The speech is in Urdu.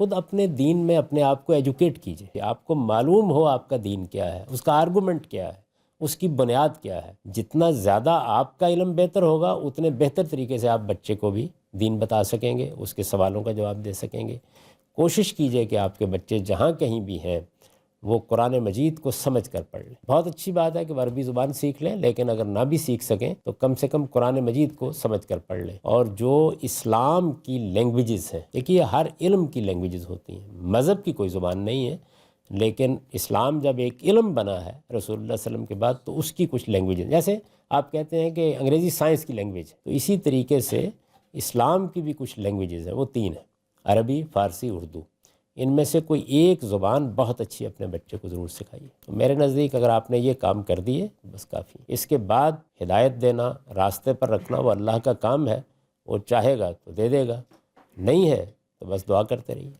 خود اپنے دین میں اپنے آپ کو ایجوکیٹ کیجئے کہ آپ کو معلوم ہو آپ کا دین کیا ہے، اس کا آرگومنٹ کیا ہے، اس کی بنیاد کیا ہے۔ جتنا زیادہ آپ کا علم بہتر ہوگا اتنے بہتر طریقے سے آپ بچے کو بھی دین بتا سکیں گے، اس کے سوالوں کا جواب دے سکیں گے۔ کوشش کیجئے کہ آپ کے بچے جہاں کہیں بھی ہیں وہ قرآن مجید کو سمجھ کر پڑھ لیں۔ بہت اچھی بات ہے کہ وہ عربی زبان سیکھ لیں، لیکن اگر نہ بھی سیکھ سکیں تو کم سے کم قرآن مجید کو سمجھ کر پڑھ لیں۔ اور جو اسلام کی لینگویجز ہیں، دیکھیے ہر علم کی لینگویجز ہوتی ہیں، مذہب کی کوئی زبان نہیں ہے، لیکن اسلام جب ایک علم بنا ہے رسول اللہ صلی اللہ علیہ وسلم کے بعد تو اس کی کچھ لینگویجز، جیسے آپ کہتے ہیں کہ انگریزی سائنس کی لینگویج ہے، تو اسی طریقے سے اسلام کی بھی کچھ لینگویجز ہیں، وہ 3 ہیں: عربی، فارسی، اردو۔ ان میں سے کوئی ایک زبان بہت اچھی اپنے بچے کو ضرور سکھائیے۔ تو میرے نزدیک اگر آپ نے یہ کام کر دیے بس کافی۔ اس کے بعد ہدایت دینا، راستے پر رکھنا وہ اللہ کا کام ہے، وہ چاہے گا تو دے دے گا، نہیں ہے تو بس دعا کرتے رہیے۔